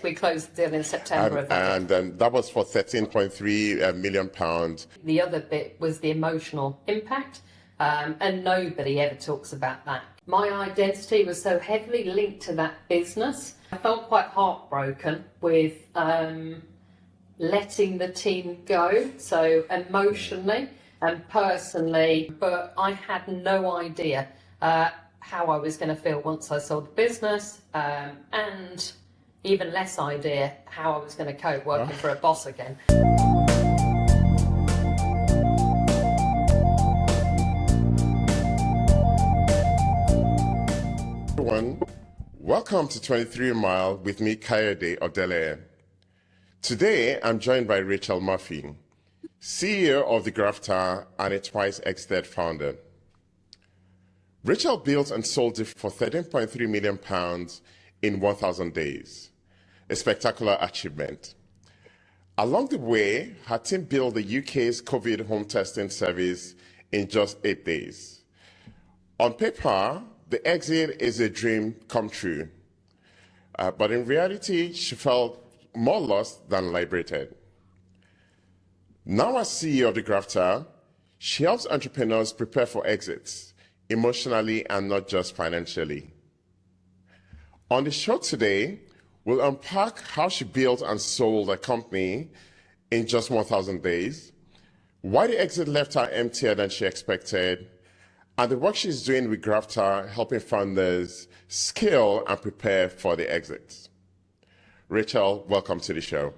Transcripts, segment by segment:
We closed the deal in September of that year. And that was for £13.3 million. The other bit was the emotional impact, and nobody ever talks about that. My identity was so heavily linked to that business. I felt quite heartbroken with letting the team go, so emotionally and personally, but I had no idea how I was going to feel once I sold the business, and even less idea how I was going to cope working for a boss again. Everyone, welcome to 23 Mile with me, Kayode Odele. Today, I'm joined by Rachel Murphy, CEO of The Grafter and a twice exited founder. Rachel built and sold it for £13.3 million in 1,000 days, a spectacular achievement. Along the way, her team built the UK's COVID home testing service in just 8 days. On paper, the exit is a dream come true, but in reality, she felt more lost than liberated. Now as CEO of The Grafter, she helps entrepreneurs prepare for exits, emotionally and not just financially. On the show today, we'll unpack how she built and sold a company in just 1,000 days, why the exit left her emptier than she expected, and the work she's doing with Grafter, helping founders scale and prepare for the exits. Rachel, welcome to the show.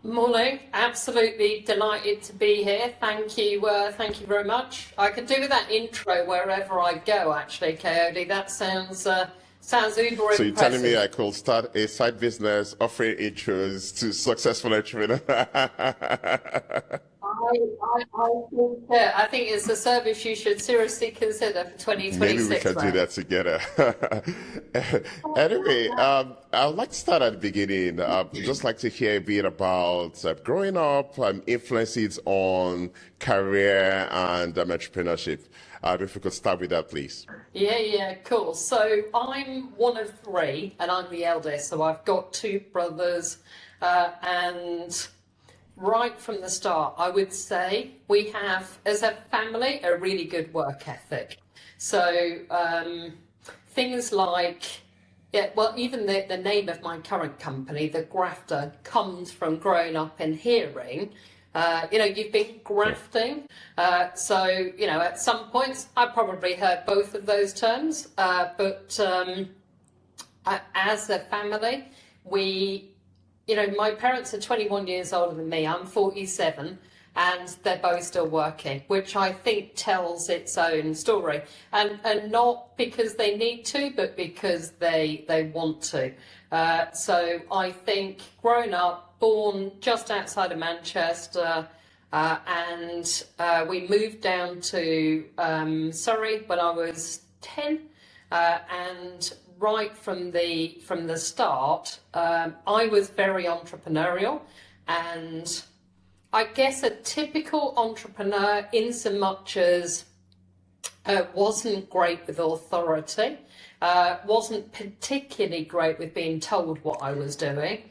Morning, absolutely delighted to be here. Thank you very much. I could do with that intro wherever I go, actually, Kayode. That sounds uber impressive. So you're telling me I could start a side business offering intros to successful entrepreneurs? I think it's a service you should seriously consider for 2026. Maybe we can do that together. Anyway, I'd like to start at the beginning. I'd just like to hear a bit about growing up, influences on career and entrepreneurship. If we could start with that, please. Yeah, cool. So I'm one of three, and I'm the eldest. So I've got two brothers, and right from the start, I would say we have, as a family, a really good work ethic. So things like, even the name of my current company, The Grafter, comes from growing up and hearing, you've been grafting. So, at some points, I probably heard both of those terms. But as a family, my parents are 21 years older than me. I'm 47, and they're both still working, which I think tells its own story. And not because they need to, but because they want to. So I think growing up, born just outside of Manchester, and we moved down to Surrey when I was 10, and right from the start, I was very entrepreneurial, and I guess a typical entrepreneur in so much as wasn't great with authority, wasn't particularly great with being told what I was doing,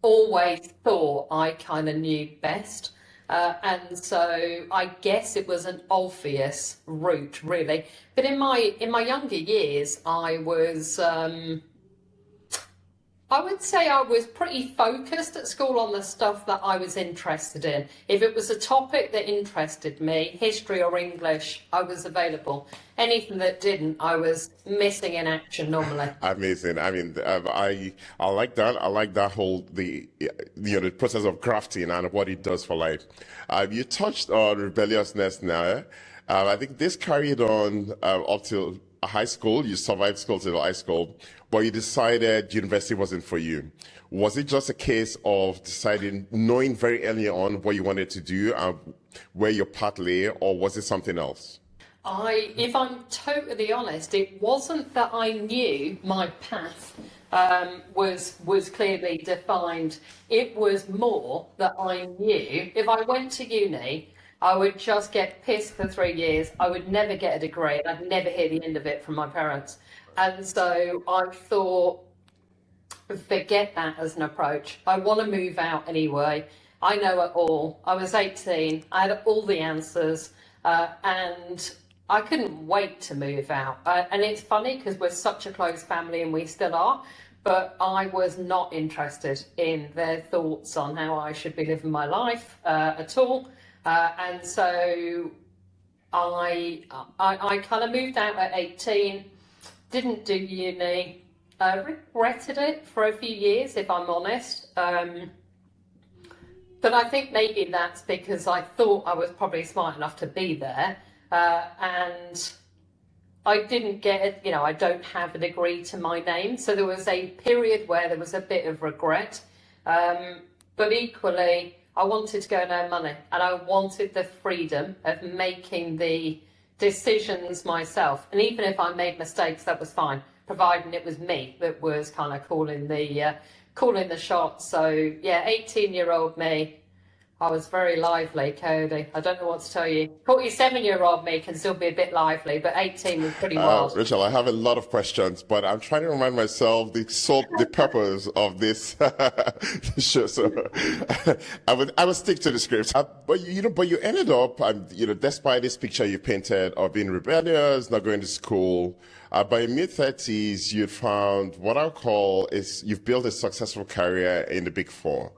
always thought I kind of knew best. And so I guess it was an obvious route, really. But in my younger years, I would say I was pretty focused at school on the stuff that I was interested in. If it was a topic that interested me, history or English, I was available. Anything that didn't, I was missing in action normally. Amazing. I mean, I like that. I like that whole the process of grafting and what it does for life. You touched on rebelliousness now. I think this carried on up till high school. You survived school till high school, but you decided university wasn't for you. Was it just a case of deciding, knowing very early on what you wanted to do and where your path lay, or was it something else? If I'm totally honest, it wasn't that I knew my path was clearly defined. It was more that I knew if I went to uni, I would just get pissed for 3 years. I would never get a degree. I'd never hear the end of it from my parents. And so I thought, forget that as an approach. I want to move out anyway. I know it all. I was 18. I had all the answers, and I couldn't wait to move out. And it's funny because we're such a close family, and we still are. But I was not interested in their thoughts on how I should be living my life at all. And so I kind of moved out at 18, didn't do uni, regretted it for a few years, if I'm honest. But I think maybe that's because I thought I was probably smart enough to be there. And I didn't get it, you know, I don't have a degree to my name. So there was a period where there was a bit of regret. But equally, I wanted to go and earn money, and I wanted the freedom of making the decisions myself. And even if I made mistakes, that was fine, providing it was me that was kind of calling the shots. So yeah, 18-year-old me, I was very lively, Cody. I don't know what to tell you. 47-year-old me can still be a bit lively, but 18 was pretty wild. Rachel, I have a lot of questions, but I'm trying to remind myself the purpose of this show. So I would stick to the script. But you ended up, despite this picture you painted of being rebellious, not going to school. By your mid-30s, you found what I'll call you've built a successful career in the Big Four.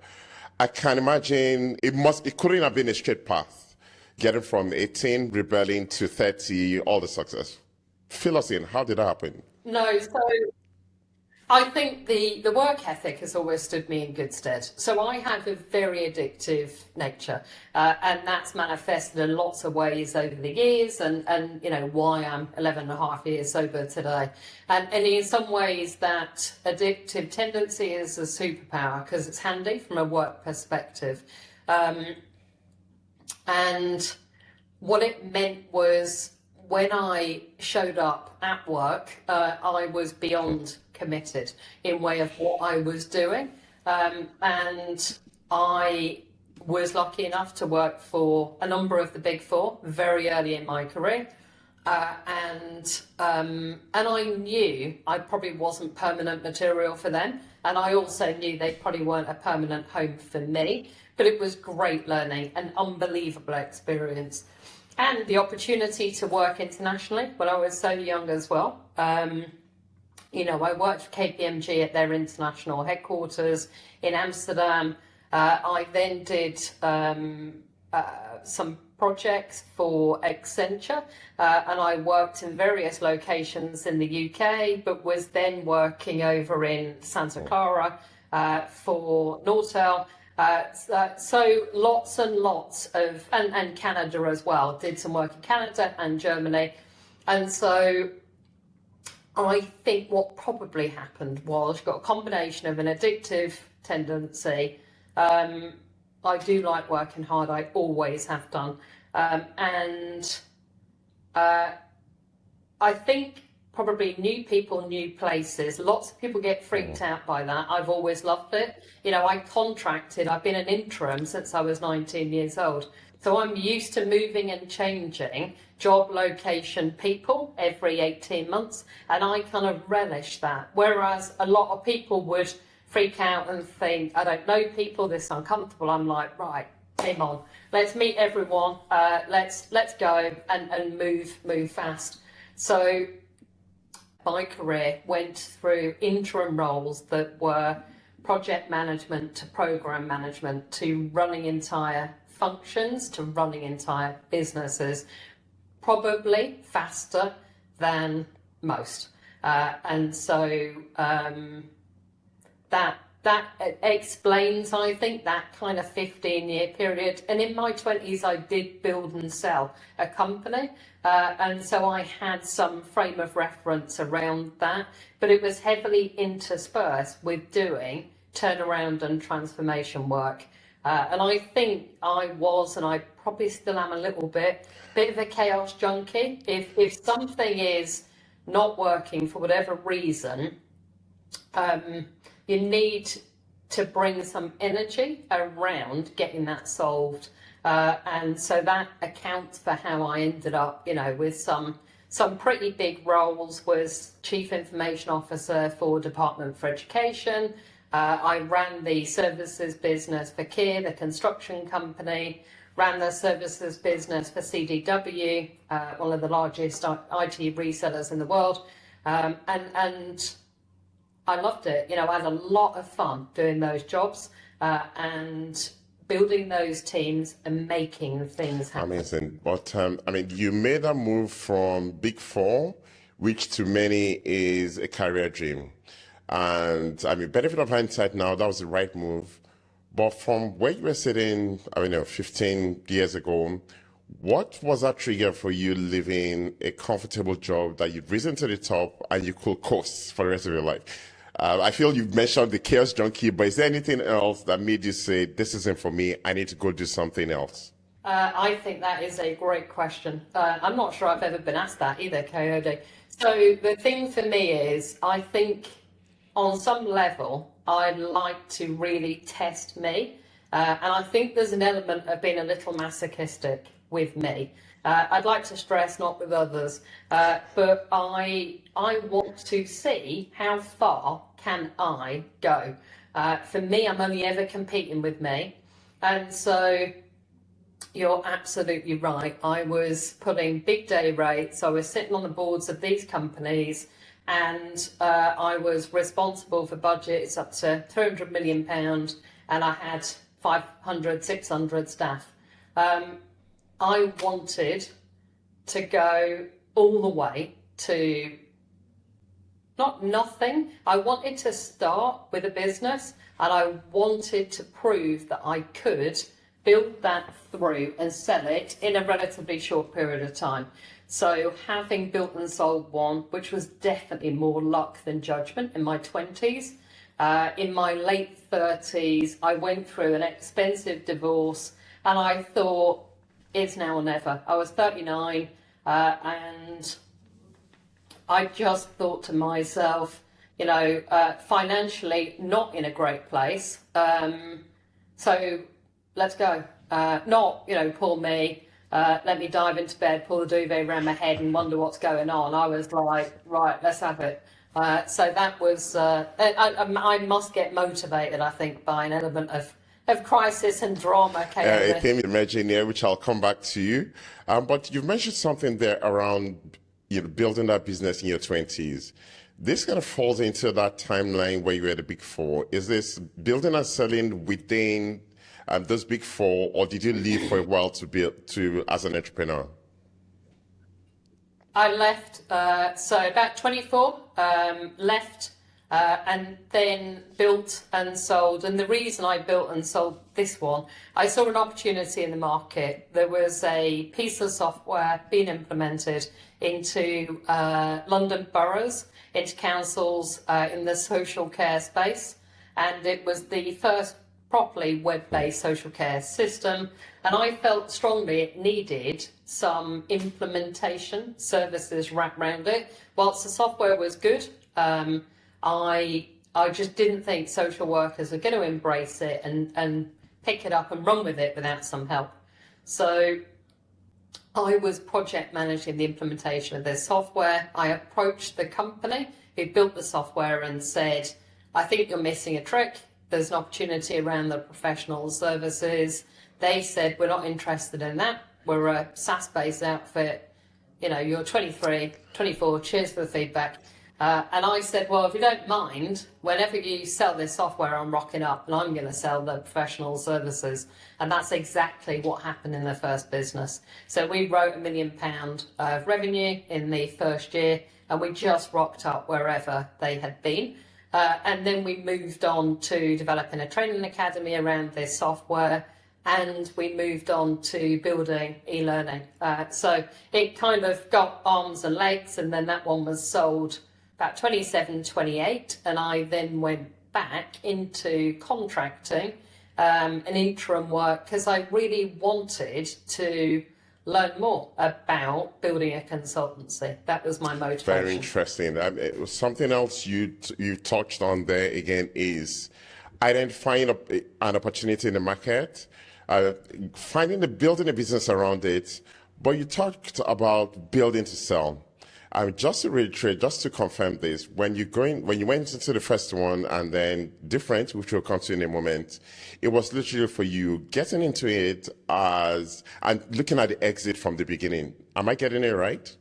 I can imagine it couldn't have been a straight path, getting from 18, rebelling, to 30, all the success. Fill us in. How did that happen? No, so I think the work ethic has always stood me in good stead. So I have a very addictive nature, and that's manifested in lots of ways over the years, and you know why I'm 11 and a half years sober today. And in some ways that addictive tendency is a superpower because it's handy from a work perspective. And what it meant was when I showed up at work, I was beyond committed in way of what I was doing, and I was lucky enough to work for a number of the Big Four very early in my career, and I knew I probably wasn't permanent material for them, and I also knew they probably weren't a permanent home for me, but it was great learning, an unbelievable experience, and the opportunity to work internationally when I was so young as well. I worked for KPMG at their international headquarters in Amsterdam. I then did some projects for Accenture, and I worked in various locations in the UK, but was then working over in Santa Clara for Nortel. So lots and lots of, and Canada as well, did some work in Canada and Germany. And so I think what probably happened was you got a combination of an addictive tendency. I do like working hard, I always have done. And I think probably new people, new places. Lots of people get freaked out by that. I've always loved it. I've been an interim since I was 19 years old. So I'm used to moving and changing job, location, people every 18 months. And I kind of relish that. Whereas a lot of people would freak out and think, I don't know people, this is uncomfortable. I'm like, right, come on, let's meet everyone. Let's go and move fast. So my career went through interim roles that were project management to program management to running entire functions to running entire businesses, probably faster than most. And so that explains, I think, that kind of 15-year period. And in my 20s, I did build and sell a company. And so I had some frame of reference around that, but it was heavily interspersed with doing turnaround and transformation work. And I think I was, and I probably still am a little bit of a chaos junkie. If something is not working for whatever reason, you need to bring some energy around getting that solved. And so that accounts for how I ended up, with some some pretty big roles. Was Chief Information Officer for Department for Education. I ran the services business for Kier, the construction company, ran the services business for CDW, one of the largest IT resellers in the world, and I loved it. You know, I had a lot of fun doing those jobs and building those teams and making things happen. Amazing. But I mean, you made a move from Big Four, which to many is a career dream. And I mean, benefit of hindsight now, that was the right move. But from where you were sitting, I mean, 15 years ago, what was that trigger for you leaving a comfortable job that you've risen to the top and you could coast for the rest of your life? I feel you've mentioned the chaos junkie, but is there anything else that made you say, this isn't for me, I need to go do something else? I think that is a great question. I'm not sure I've ever been asked that either, Coyote. So the thing for me is, I think on some level, I like to really test me. And I think there's an element of being a little masochistic with me. I'd like to stress, not with others, but I want to see how far can I go. For me, I'm only ever competing with me. And so you're absolutely right. I was putting big day rates. I was sitting on the boards of these companies, and I was responsible for budgets up to £200 million, and I had 500, 600 staff. I wanted to go all the way to not nothing. I wanted to start with a business, and I wanted to prove that I could build that through and sell it in a relatively short period of time. So having built and sold one, which was definitely more luck than judgment in my 20s, in my late 30s, I went through an expensive divorce, and I thought, it's now or never. I was 39, and I just thought to myself, you know, financially not in a great place. So let's go. Not, you know, poor me. Let me dive into bed, pull the duvet around my head and wonder what's going on. I was like, right, let's have it. So that was, I must get motivated, I think, by an element of crisis and drama. A theme emerging here, which I'll come back to you. But you've mentioned something there around, you know, building that business in your 20s. This kind of falls into that timeline where you were at the Big Four. Is this building and selling within those Big Four, or did you leave for a while to build as an entrepreneur? I left, so about 24, left, and then built and sold. And the reason I built and sold this one, I saw an opportunity in the market. There was a piece of software being implemented into London boroughs, into councils in the social care space. And it was the first properly web-based social care system. And I felt strongly it needed some implementation services wrapped around it. Whilst the software was good, I just didn't think social workers were going to embrace it and pick it up and run with it without some help. So I was project managing the implementation of this software. I approached the company who built the software and said, I think you're missing a trick. There's an opportunity around the professional services. They said, we're not interested in that. We're a SaaS-based outfit. You know, you're 23, 24, cheers for the feedback. And I said, well, if you don't mind, whenever you sell this software, I'm rocking up and I'm going to sell the professional services. And that's exactly what happened in their first business. So we wrote £1 million of revenue in the first year, and we just rocked up wherever they had been. And then we moved on to developing a training academy around this software, and we moved on to building e-learning. So it kind of got arms and legs, and then that one was sold about 27, 28, and I then went back into contracting and interim work because I really wanted to learn more about building a consultancy. That was my motivation. Very interesting. It was something else you touched on there again is identifying an opportunity in the market, building a business around it, but you talked about building to sell. Just to reiterate, just to confirm this, when you went into the first one and then Difrent, which we'll come to in a moment, it was literally for you getting into it and looking at the exit from the beginning. Am I getting it right?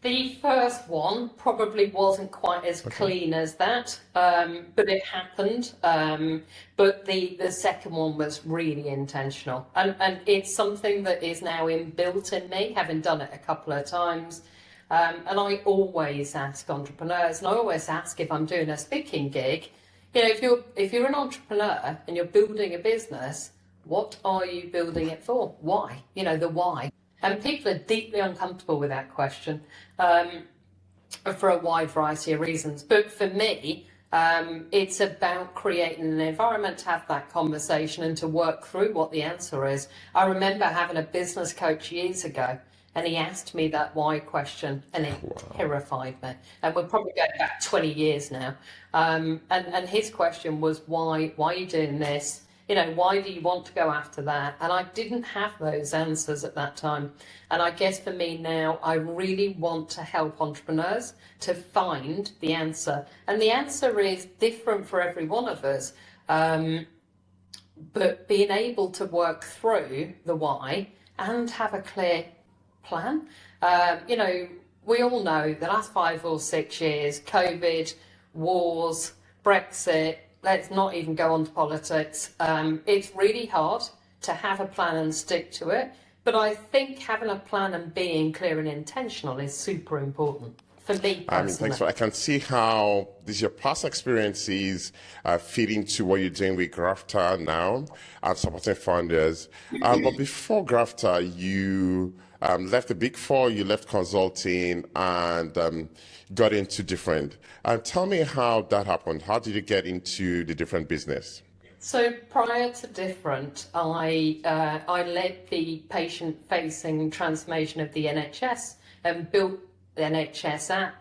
The first one probably wasn't quite as clean as that, but it happened. But the second one was really intentional, and it's something that is now inbuilt in me, having done it a couple of times. And I always ask entrepreneurs, and I always ask if I'm doing a speaking gig, if you're an entrepreneur and you're building a business, what are you building it for? Why? The why. And people are deeply uncomfortable with that question for a wide variety of reasons. But for me, it's about creating an environment to have that conversation and to work through what the answer is. I remember having a business coach years ago, and he asked me that why question, and it terrified me. And we're probably going back 20 years now. And his question was, why are you doing this? Why do you want to go after that? And I didn't have those answers at that time. And I guess for me now, I really want to help entrepreneurs to find the answer. And the answer is different for every one of us. But being able to work through the why and have a clear plan. We all know the last 5 or 6 years, COVID, wars, Brexit, let's not even go on to politics. It's really hard to have a plan and stick to it. But I think having a plan and being clear and intentional is super important for me personally. I can see how your past experiences fit into what you're doing with Grafter now and supporting founders. But before Grafter, you left the Big Four, you left consulting and got into Difrent. Tell me how that happened. How did you get into the Difrent business? So prior to Difrent, I led the patient-facing transformation of the NHS and built the NHS app,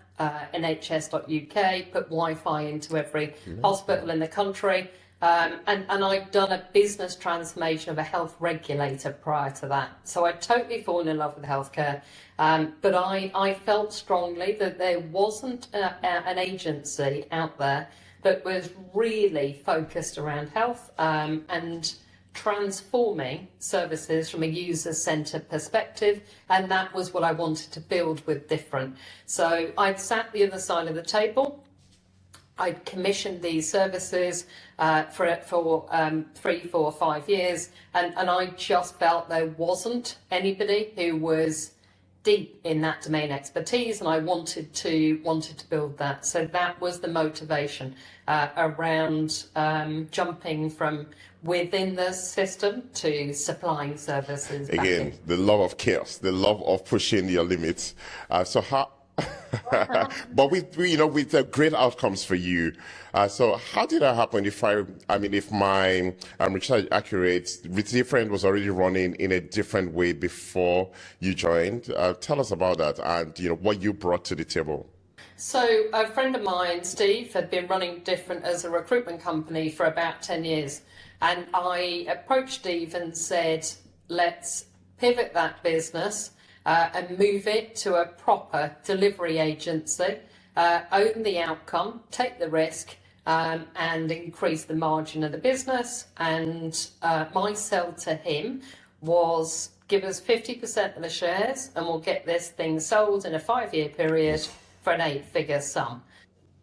nhs.uk, put Wi-Fi into every hospital in the country. And I'd done a business transformation of a health regulator prior to that. So I'd totally fallen in love with healthcare. But I felt strongly that there wasn't an agency out there that was really focused around health and transforming services from a user-centered perspective, and that was what I wanted to build with Difrent. So I'd sat the other side of the table. I'd commissioned these services for 3, 4, 5 years, and I just felt there wasn't anybody who was deep in that domain expertise, and I wanted to build that. So that was the motivation around jumping from within the system to supplying services. Again, the love of chaos, the love of pushing your limits. But with great outcomes for you. So how did that happen? If my research is accurate, Difrent was already running in a different way before you joined. Tell us about that and what you brought to the table. So a friend of mine, Steve, had been running Difrent as a recruitment company for about 10 years. And I approached Steve and said, let's pivot that business and move it to a proper delivery agency, own the outcome, take the risk, and increase the margin of the business. And my sell to him was, give us 50% of the shares and we'll get this thing sold in a 5-year period for an 8-figure sum.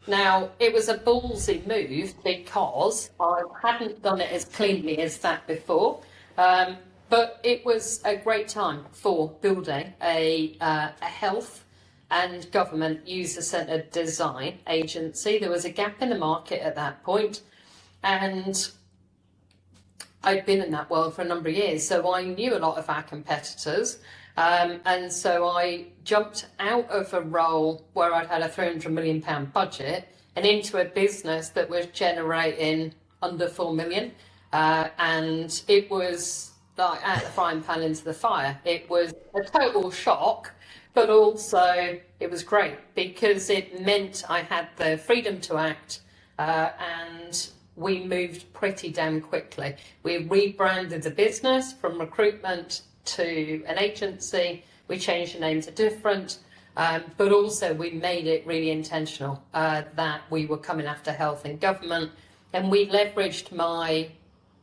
Now, it was a ballsy move because I hadn't done it as cleanly as that before. But it was a great time for building a health and government user-centered design agency. There was a gap in the market at that point, and I'd been in that world for a number of years, so I knew a lot of our competitors. And so I jumped out of a role where I'd had a £300 million budget and into a business that was generating under 4 million. And it was like out the frying pan into the fire. It was a total shock, but also it was great because it meant I had the freedom to act, and we moved pretty damn quickly. We rebranded the business from recruitment to an agency. We changed the name to Difrent. But also we made it really intentional that we were coming after health and government, and we leveraged my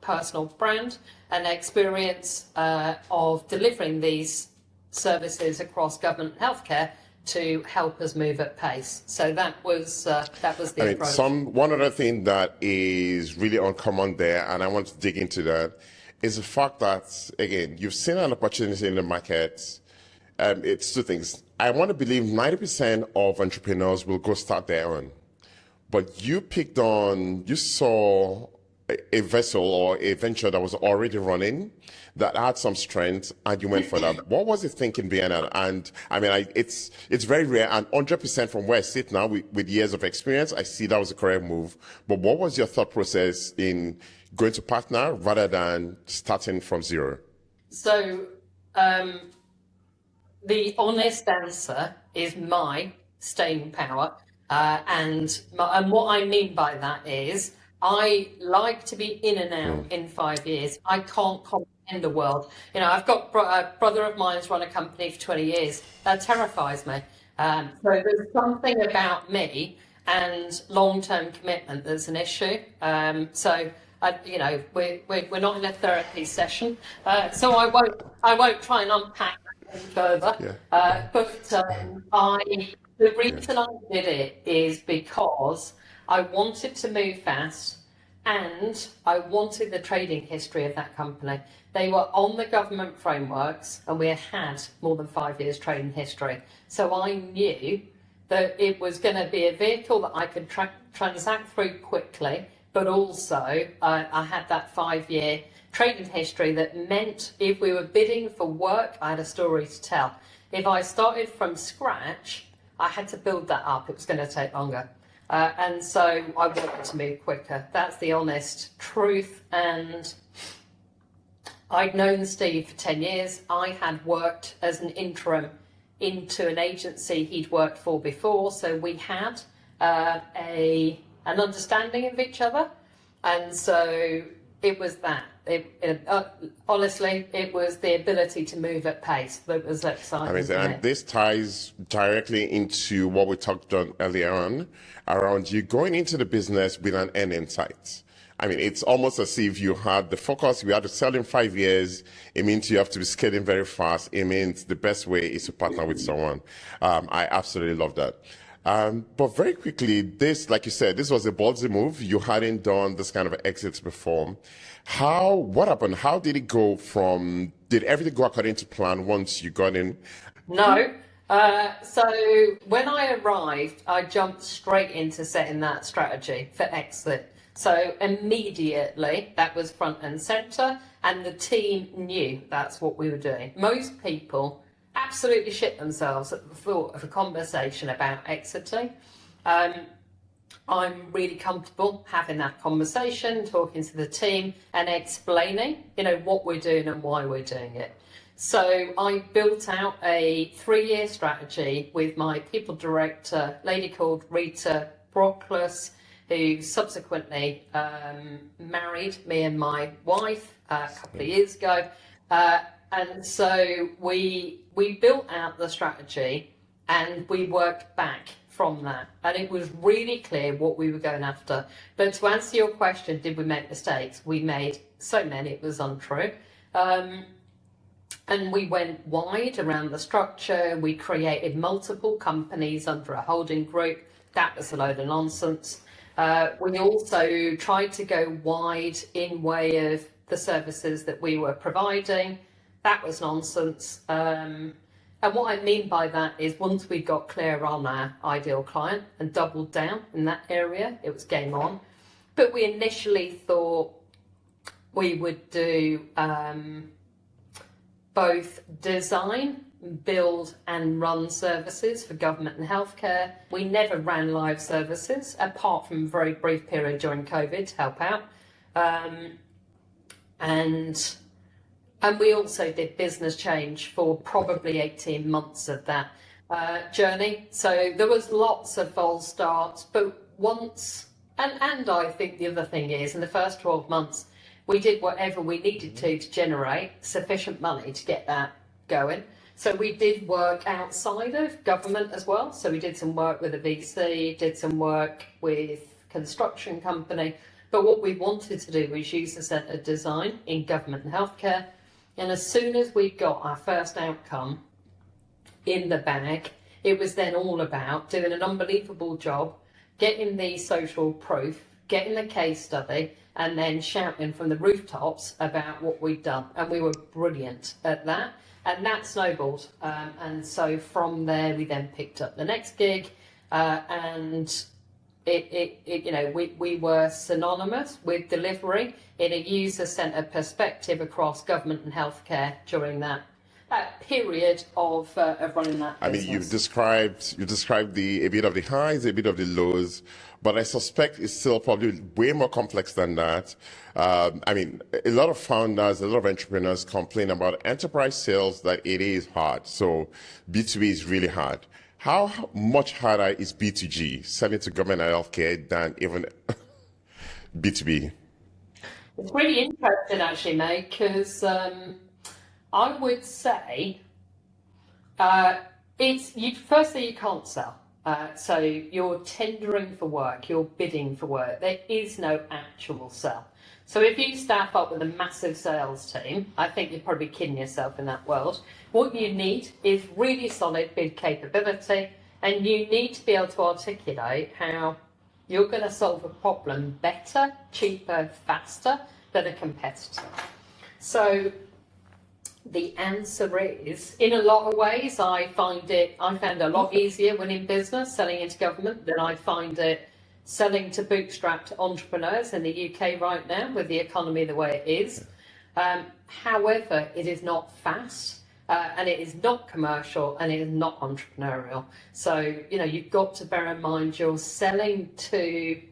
personal brand and experience of delivering these services across government and healthcare to help us move at pace. So that was the approach. One other thing that is really uncommon there, and I want to dig into that, is the fact that, again, you've seen an opportunity in the market. It's two things. I want to believe 90% of entrepreneurs will go start their own. But you saw a vessel or a venture that was already running that had some strength, and you went for that. What was the thinking behind that? And I mean, it's very rare, and 100% from where I sit now with years of experience, I see that was a correct move. But what was your thought process in going to partner rather than starting from zero? So the honest answer is my staying power. And what I mean by that is I like to be in and out in 5 years. I can't comprehend the world. You know, I've got a brother of mine who's run a company for 20 years. That terrifies me. So there's something about me and long-term commitment that's an issue. You know, we're not in a therapy session, so I won't try and unpack that any further. Yeah. The reason I did it is because I wanted to move fast, and I wanted the trading history of that company. They were on the government frameworks, and we had more than 5 years trading history. So I knew that it was going to be a vehicle that I could transact through quickly, but also I had that 5-year trading history that meant if we were bidding for work, I had a story to tell. If I started from scratch, I had to build that up. It was going to take longer. And so I wanted to move quicker. That's the honest truth. And I'd known Steve for 10 years. I had worked as an interim into an agency he'd worked for before. So we had an understanding of each other. And so it was that. Honestly, it was the ability to move at pace that was exciting. And this ties directly into what we talked on earlier on around you going into the business with an end in sight. I mean, it's almost as if you had the focus, you had to sell in 5 years. It means you have to be scaling very fast. It means the best way is to partner with someone. I absolutely love that. But very quickly, like you said, this was a ballsy move. You hadn't done this kind of exits before. What happened? How did it go did everything go according to plan once you got in? No. So when I arrived, I jumped straight into setting that strategy for exit. So immediately that was front and center, and the team knew that's what we were doing. Most people absolutely shit themselves at the thought of a conversation about exiting. I'm really comfortable having that conversation, talking to the team and explaining, what we're doing and why we're doing it. So I built out a 3-year strategy with my people director, a lady called Rita Brockless, who subsequently married me and my wife a couple of years ago. And so we built out the strategy and we worked back from that. And it was really clear what we were going after. But to answer your question, did we make mistakes? We made so many, it was untrue. And we went wide around the structure. We created multiple companies under a holding group. That was a load of nonsense. We also tried to go wide in way of the services that we were providing. That was nonsense. And what I mean by that is once we got clear on our ideal client and doubled down in that area, it was game on. But we initially thought we would do both design, build and run services for government and healthcare. We never ran live services apart from a very brief period during COVID to help out. And we also did business change for probably 18 months of that journey. So there was lots of false starts, but once, and I think the other thing is in the first 12 months, we did whatever we needed to generate sufficient money to get that going. So we did work outside of government as well. So we did some work with a VC, did some work with construction company. But what we wanted to do was use the centre design in government and healthcare. And as soon as we got our first outcome in the bag, it was then all about doing an unbelievable job, getting the social proof, getting the case study, and then shouting from the rooftops about what we'd done. And we were brilliant at that. And that snowballed. And so from there, we then picked up the next gig. And we were synonymous with delivery in a user-centred perspective across government and healthcare during that period of running that business. I mean, you've described a bit of the highs, a bit of the lows, but I suspect it's still probably way more complex than that. I mean, a lot of founders, a lot of entrepreneurs complain about enterprise sales, that it is hard. So B2B is really hard. How much harder is B2G, selling to government and healthcare, than even B2B? It's really interesting, actually, mate, because I would say firstly, you can't sell. So you're tendering for work, you're bidding for work. There is no actual sell. So if you staff up with a massive sales team, I think you're probably kidding yourself in that world. What you need is really solid bid capability, and you need to be able to articulate how you're going to solve a problem better, cheaper, faster than a competitor. So the answer is, in a lot of ways, I found it a lot easier winning business selling into government than I find it selling to bootstrapped entrepreneurs in the UK right now, with the economy the way it is. However, it is not fast, and it is not commercial, and it is not entrepreneurial. So, you've got to bear in mind you're selling to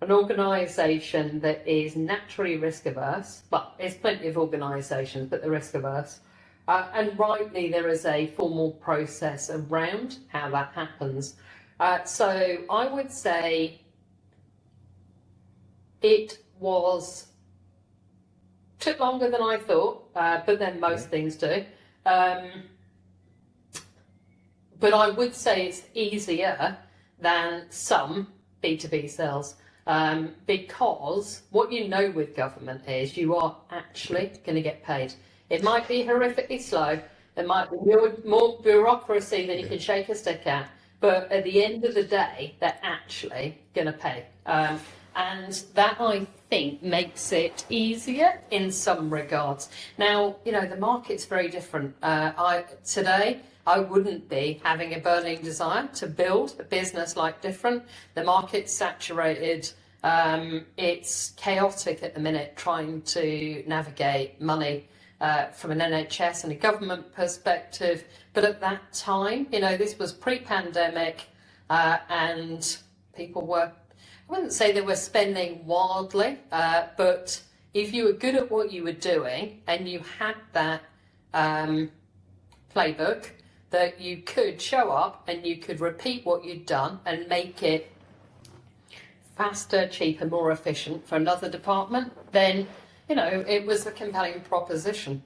an organisation that is naturally risk averse. Well, there's plenty of organisations, but they're risk averse. And rightly, there is a formal process around how that happens. So I would say it took longer than I thought, but then most things do. But I would say it's easier than some B2B sales, because what you know with government is you are actually going to get paid. It might be horrifically slow, there might be more bureaucracy than you can shake a stick at, but at the end of the day, they're actually going to pay. And that, I think, makes it easier in some regards. Now, the market's very different. Today, I wouldn't be having a burning desire to build a business like Difrent. The market's saturated. It's chaotic at the minute, trying to navigate money from an NHS and a government perspective. But at that time, this was pre-pandemic, and people were, I wouldn't say they were spending wildly, but if you were good at what you were doing and you had that playbook, that you could show up and you could repeat what you'd done and make it faster, cheaper, more efficient for another department, then it was a compelling proposition.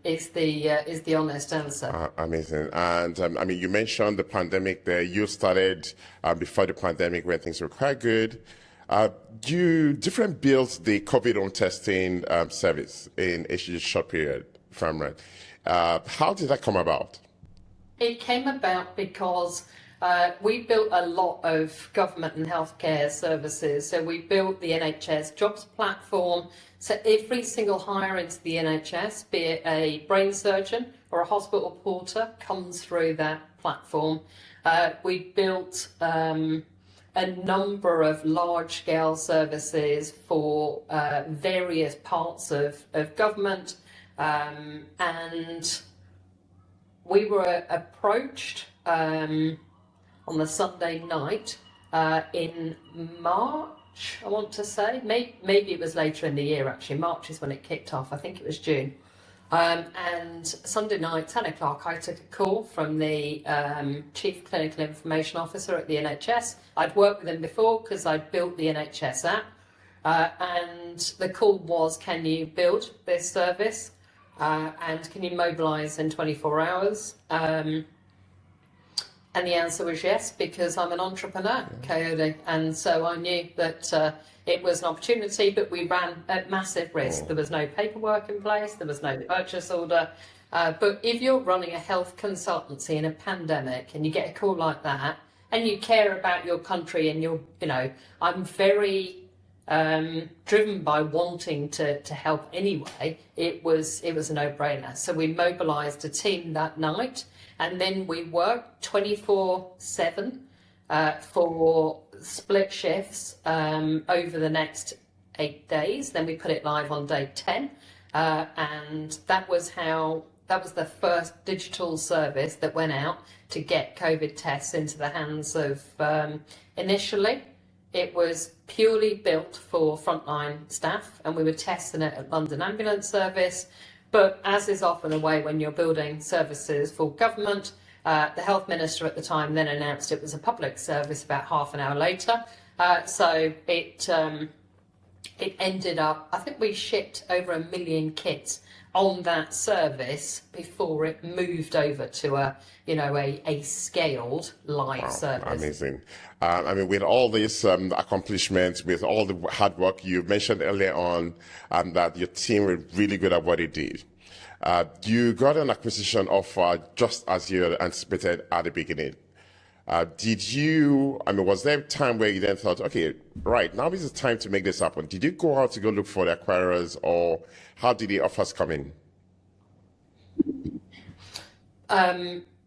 Is the honest answer. Amazing. And I mean, you mentioned the pandemic there. You started before the pandemic when things were quite good. Difrent built the COVID home testing service in a short period, if I'm right. How did that come about? It came about because we built a lot of government and healthcare services. So we built the NHS jobs platform. So every single hire into the NHS, be it a brain surgeon or a hospital porter, comes through that platform. We built a number of large-scale services for various parts of government, and we were approached on the Sunday night in March, I want to say. Maybe it was later in the year, actually. March is when it kicked off. I think it was June. And Sunday night, 10 o'clock, I took a call from the Chief Clinical Information Officer at the NHS. I'd worked with him before because I'd built the NHS app. And the call was, can you build this service? and can you mobilise in 24 hours? And the answer was yes, because I'm an entrepreneur, Coyote. And so I knew that it was an opportunity, but we ran at massive risk. There was no paperwork in place, there was no purchase order. But if you're running a health consultancy in a pandemic and you get a call like that, and you care about your country, and I'm very driven by wanting to help anyway, it was a no-brainer. So we mobilised a team that night. And then we worked 24/7 for split shifts over the next 8 days. Then we put it live on day 10. And that was the first digital service that went out to get COVID tests into the hands of, initially, it was purely built for frontline staff, and we were testing it at London Ambulance Service. But as is often the way when you're building services for government, the health minister at the time then announced it was a public service about half an hour later. So it ended up, I think we shipped over 1 million kits on that service before it moved over to a scaled live service. Amazing. With all these accomplishments, with all the hard work you mentioned earlier on, that your team were really good at what it did. You got an acquisition offer just as you had anticipated at the beginning. Was there a time where you then thought, okay, right, now is the time to make this happen? Did you go out to go look for the acquirers, or how did the offers come in?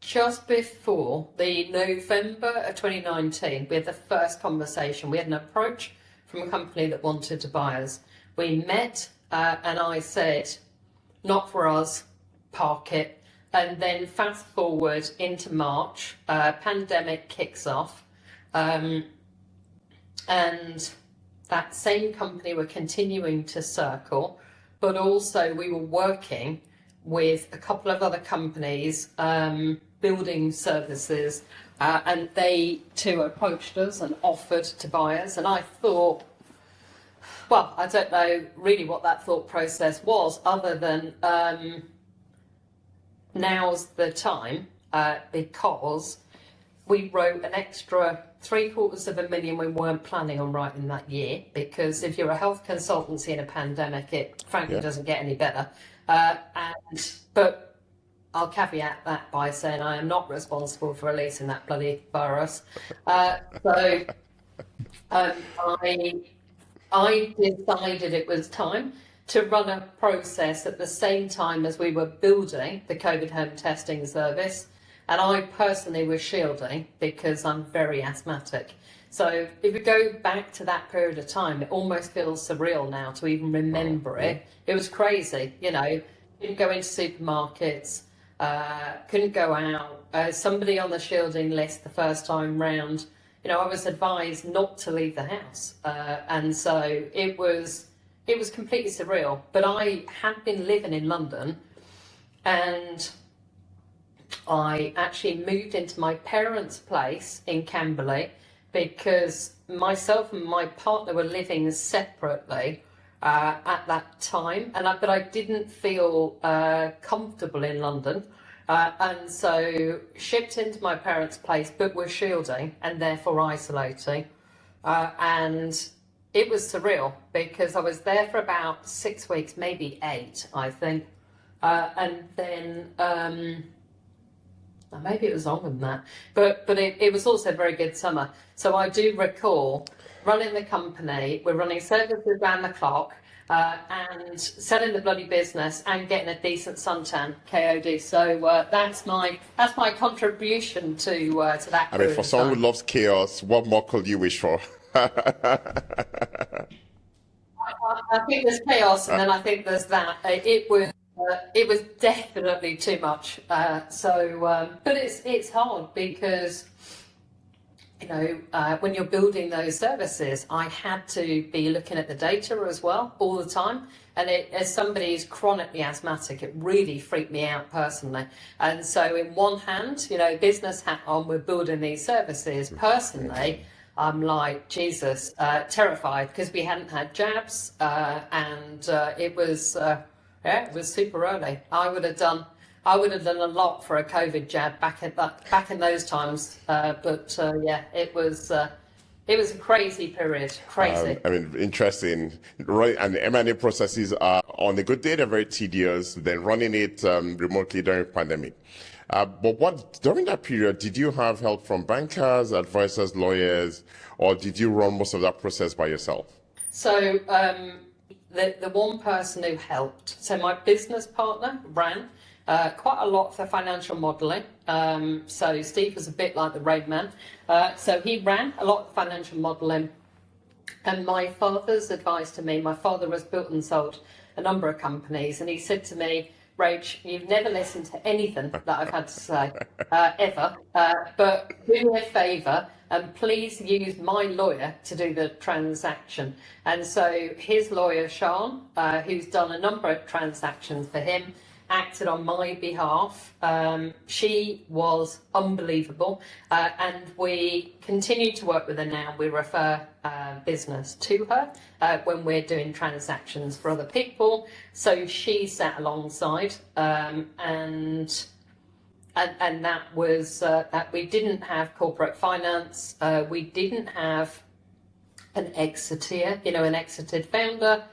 Just before the November of 2019, we had the first conversation. We had an approach from a company that wanted to buy us. We met, and I said, not for us, park it. And then fast forward into March, pandemic kicks off, and that same company were continuing to circle, but also we were working with a couple of other companies building services, and they too approached us and offered to buy us. And I thought, well, I don't know really what that thought process was, other than now's the time, because we wrote an extra $750,000 we weren't planning on writing that year, because if you're a health consultancy in a pandemic, it frankly doesn't get any better. But I'll caveat that by saying I am not responsible for releasing that bloody virus. I decided it was time to run a process at the same time as we were building the COVID home testing service. And I personally was shielding because I'm very asthmatic. So if we go back to that period of time, it almost feels surreal now to even remember it. It was crazy, didn't go into supermarkets, couldn't go out. Somebody on the shielding list the first time round, I was advised not to leave the house. And so it was completely surreal. But I had been living in London, and I actually moved into my parents' place in Camberley because myself and my partner were living separately at that time, but I didn't feel comfortable in London, and so shipped into my parents' place, but were shielding and therefore isolating, and it was surreal because I was there for about 6 weeks, maybe 8, I think, and then maybe it was longer than that, but it was also a very good summer. So I do recall running the company, we're running services around the clock, and selling the bloody business and getting a decent suntan, KOD. So that's my contribution to that. I mean, for someone who loves chaos, what more could you wish for? I think there's chaos, and then I think there's that. It was definitely too much. But it's hard because, when you're building those services, I had to be looking at the data as well all the time. And as somebody who's chronically asthmatic, it really freaked me out personally. And so in one hand, business hat on, we're building these services. Personally, I'm like, Jesus, terrified because we hadn't had jabs, and it was Yeah, it was super early. I would have done a lot for a COVID jab back in those times. Yeah, it was a crazy period. Crazy. I mean, interesting, right? And the M&A processes are, on a good day, they're very tedious. Then running it remotely during pandemic. But during that period, did you have help from bankers, advisors, lawyers, or did you run most of that process by yourself? So the one person who helped, so my business partner ran quite a lot for financial modelling. So Steve was a bit like the Rain Man. So he ran a lot of financial modelling. And my father's advice to me, my father has built and sold a number of companies, and he said to me, Rach, you've never listened to anything that I've had to say, ever, but do me a favour and please use my lawyer to do the transaction. And so his lawyer, Sean, who's done a number of transactions for him, acted on my behalf. She was unbelievable, and we continue to work with her now. We refer business to her when we're doing transactions for other people. So she sat alongside, and that was that we didn't have corporate finance. We didn't have an exiteer, an exited founder.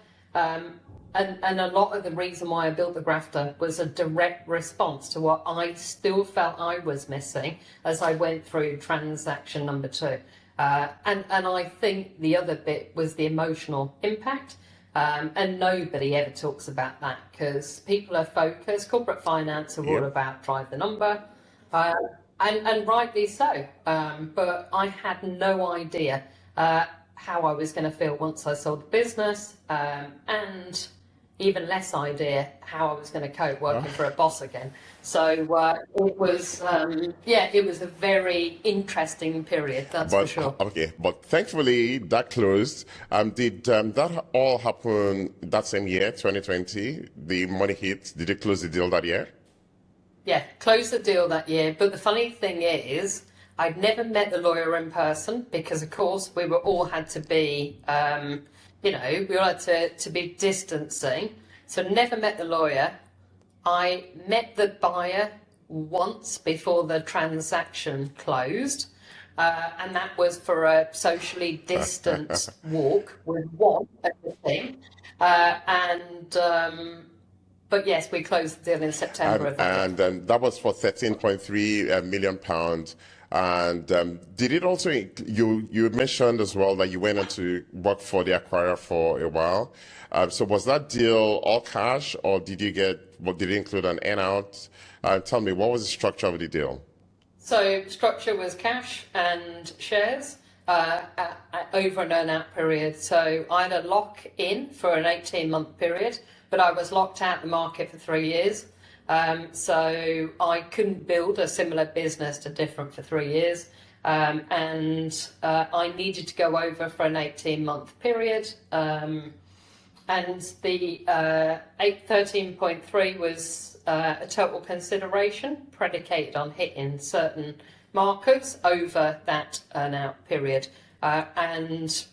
And a lot of the reason why I built The Grafter was a direct response to what I still felt I was missing as I went through transaction number 2. And I think the other bit was the emotional impact. And nobody ever talks about that because people are focused. Corporate finance are all about drive the number. And rightly so. But I had no idea how I was going to feel once I sold the business, and even less idea how I was going to cope working for a boss again. So it was, it was a very interesting period, that's for sure. Okay, but thankfully that closed. Did that all happen that same year, 2020? The money hit. Did it close the deal that year? Yeah, closed the deal that year. But the funny thing is, I'd never met the lawyer in person because, of course, we were all had to be, we all had to be distancing. So never met the lawyer. I met the buyer once before the transaction closed. And that was for a socially distanced walk with one at the thing. But yes, we closed the deal in September of that year. And that was for £13.3 million. And did it also, you mentioned as well that you went on to work for the acquirer for a while. So was that deal all cash, or did it include an earn-out? Tell me, what was the structure of the deal? So structure was cash and shares over an earn-out period. So I had a lock-in for an 18-month period, but I was locked out the market for 3 years. So I couldn't build a similar business to Difrent for 3 years. And I needed to go over for an 18-month period. And the 13.3 was a total consideration predicated on hitting certain markers over that earn-out period. And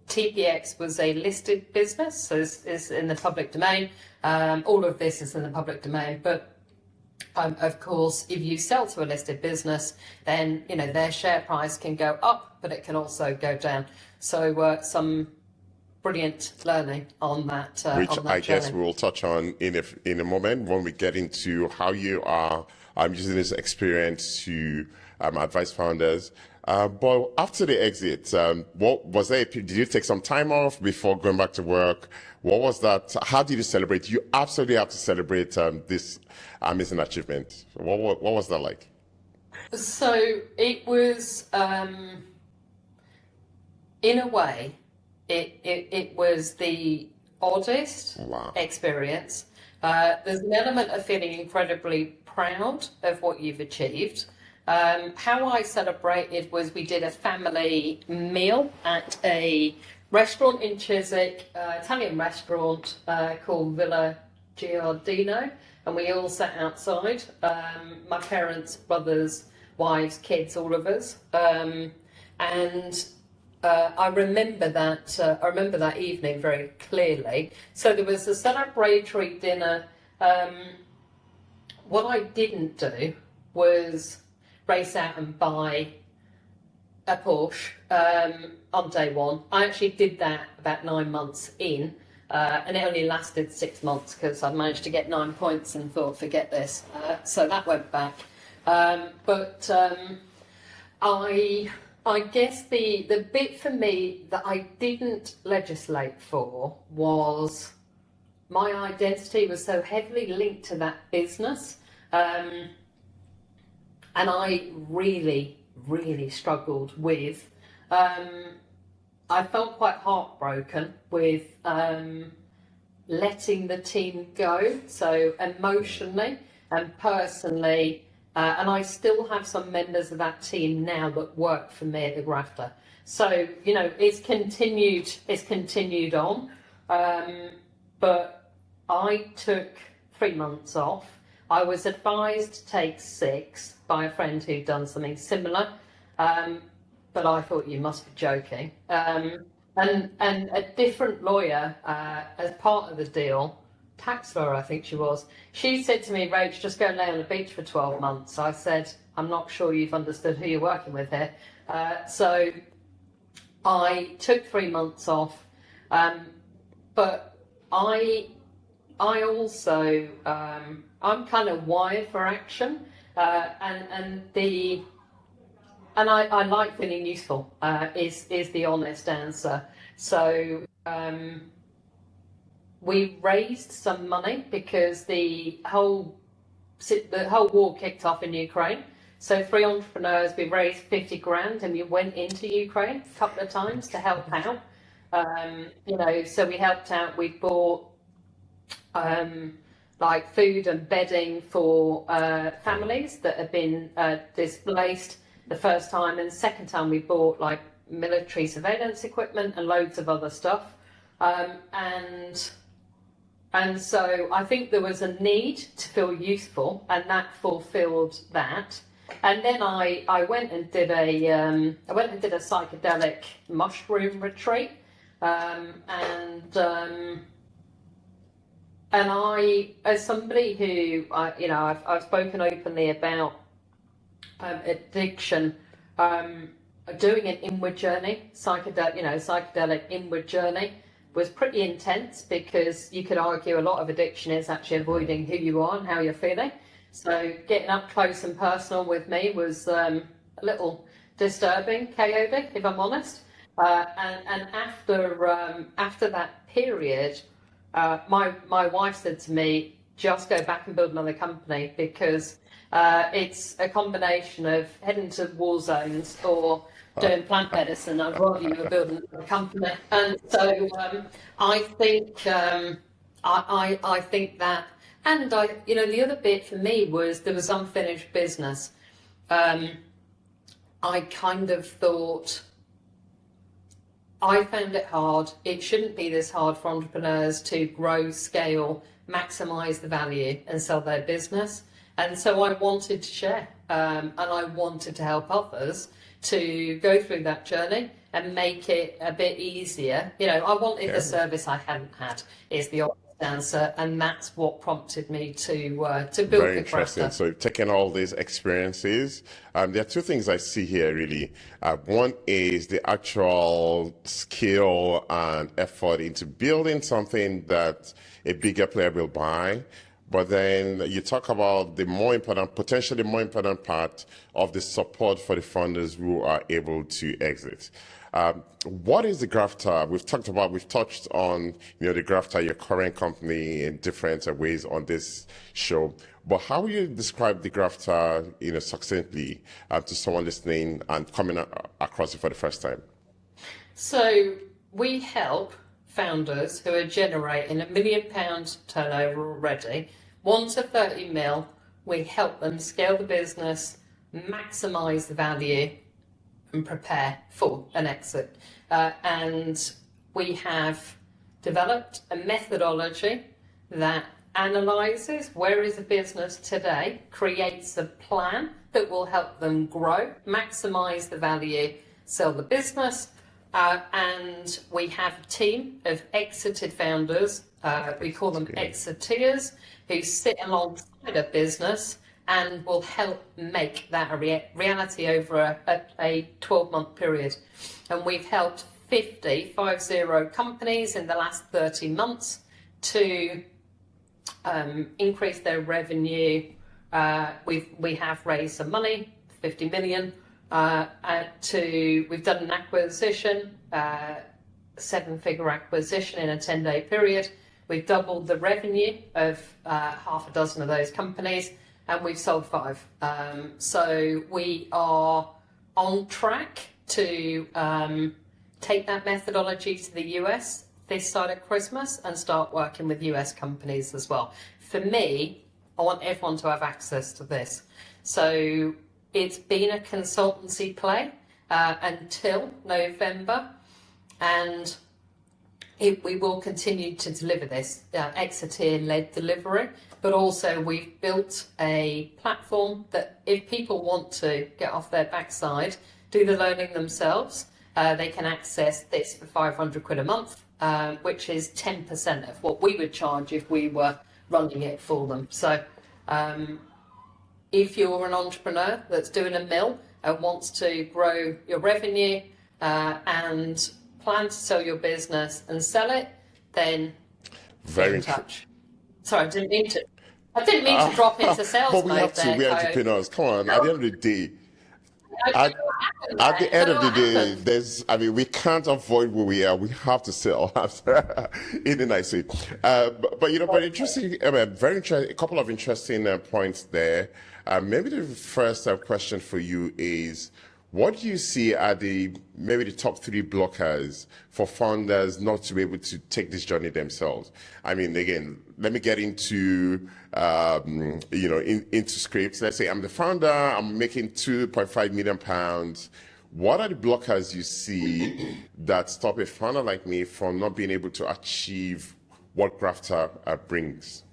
TPX was a listed business, so it's in the public domain. All of this is in the public domain, but of course, if you sell to a listed business, then their share price can go up, but it can also go down. So some brilliant learning on that. Which on that I guess journey. we will touch on in a moment when we get into how you are using this experience to advise founders. But after the exit, what was there? Did you take some time off before going back to work? What was that? How did you celebrate? You absolutely have to celebrate this amazing achievement. What was that like? So it was, in a way, it was the oddest experience. There's an element of feeling incredibly proud of what you've achieved. How I celebrated was we did a family meal at a restaurant in Chiswick, Italian restaurant called Villa Giardino, and we all sat outside, my parents, brothers, wives, kids, all of us, and I remember that. I remember that evening very clearly. So there was a celebratory dinner. What I didn't do was race out and buy a Porsche on day one. I actually did that about 9 months in, and it only lasted 6 months because I managed to get 9 points and thought, forget this. So that went back. But I guess the bit for me that I didn't legislate for was my identity was so heavily linked to that business. And I really struggled with, I felt quite heartbroken with letting the team go, so emotionally and personally, and I still have some members of that team now that work for me at The Grafter. So, you know, it's continued on, but I took 3 months off. I was advised to take 6 by a friend who'd done something similar, but I thought, you must be joking. And a different lawyer, as part of the deal, tax lawyer I think she was, she said to me, Rach, just go and lay on the beach for 12 months. I said, I'm not sure you've understood who you're working with here. So I took 3 months off, but I also, I'm kind of wired for action, and I like feeling useful, is the honest answer. So we raised some money because the whole war kicked off in Ukraine. So 3 entrepreneurs, we raised 50 grand and we went into Ukraine a couple of times to help out. You know, so we helped out, we bought like food and bedding for families that have been displaced the first time, and the second time we bought like military surveillance equipment and loads of other stuff. And so I think there was a need to feel useful, and that fulfilled that. And then I went and did a psychedelic mushroom retreat, and I, as somebody who, you know, I've spoken openly about addiction, doing an inward journey, psychedelic inward journey was pretty intense, because you could argue a lot of addiction is actually avoiding who you are and how you're feeling. So getting up close and personal with me was a little disturbing, chaotic, if I'm honest. And after that period, my wife said to me, just go back and build another company, because it's a combination of heading to war zones or doing plant medicine. I'd rather you were building a company. And so I think I think that, and you know, the other bit for me was there was unfinished business. I kind of thought, I found it hard. It shouldn't be this hard for entrepreneurs to grow, scale, maximize the value and sell their business. And so I wanted to share, and I wanted to help others to go through that journey and make it a bit easier. You know, I wanted the service I hadn't had, is the honest answer, and that's what prompted me to build The Grafter. Very interesting. So taking all these experiences, there are 2 things I see here really. One is the actual skill and effort into building something that a bigger player will buy. But then you talk about the more important, potentially more important part of the support for the funders who are able to exit. What is The Grafter? We've touched on, you know, The Grafter, your current company, in different ways on this show. But how will you describe The Grafter, you know, succinctly to someone listening and coming across it for the first time? So we help founders who are generating £1 million turnover already, 1 to 30 mil. We help them scale the business, maximize the value, and prepare for an exit. And we have developed a methodology that analyzes where is a business today, creates a plan that will help them grow, maximize the value, sell the business, and we have a team of exited founders, we call them exiteers, who sit alongside a business and will help make that a reality over a 12-month period. And we've helped 50 companies in the last 13 months to increase their revenue. We have raised some money, 50 million. We've done an acquisition, 7-figure acquisition in a 10-day period. We've doubled the revenue of half a dozen of those companies, and we've sold 5. So we are on track to take that methodology to the US this side of Christmas and start working with US companies as well. For me, I want everyone to have access to this. So it's been a consultancy play until November, and we will continue to deliver this exiteer-led delivery, but also we've built a platform that if people want to get off their backside, do the learning themselves, they can access this for 500 quid a month, which is 10% of what we would charge if we were running it for them. So if you're an entrepreneur that's doing a mill and wants to grow your revenue and plan to sell your business and sell it, then get in touch. Sorry, I didn't mean to drop into sales but we mode have to. there, We're entrepreneurs. Come on. At the end of the day, At the end of the day, we can't avoid where we are. We have to sell. In a nice way. But interesting, very interesting, a couple of interesting points there. Maybe the first question for you is, what do you see are maybe the top 3 blockers for founders not to be able to take this journey themselves? I mean, again, let me get into into scripts. Let's say I'm the founder, I'm making £2.5 million. What are the blockers you see that stop a founder like me from not being able to achieve what Grafter brings?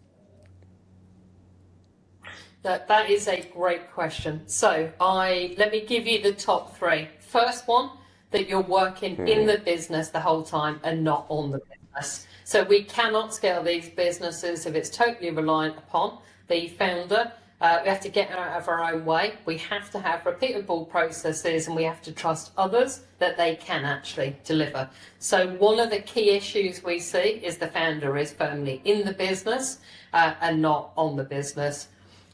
That is a great question. So let me give you the top 3. First one, that you're working in the business the whole time and not on the business. So we cannot scale these businesses if it's totally reliant upon the founder. We have to get out of our own way. We have to have repeatable processes, and we have to trust others that they can actually deliver. So one of the key issues we see is the founder is firmly in the business and not on the business.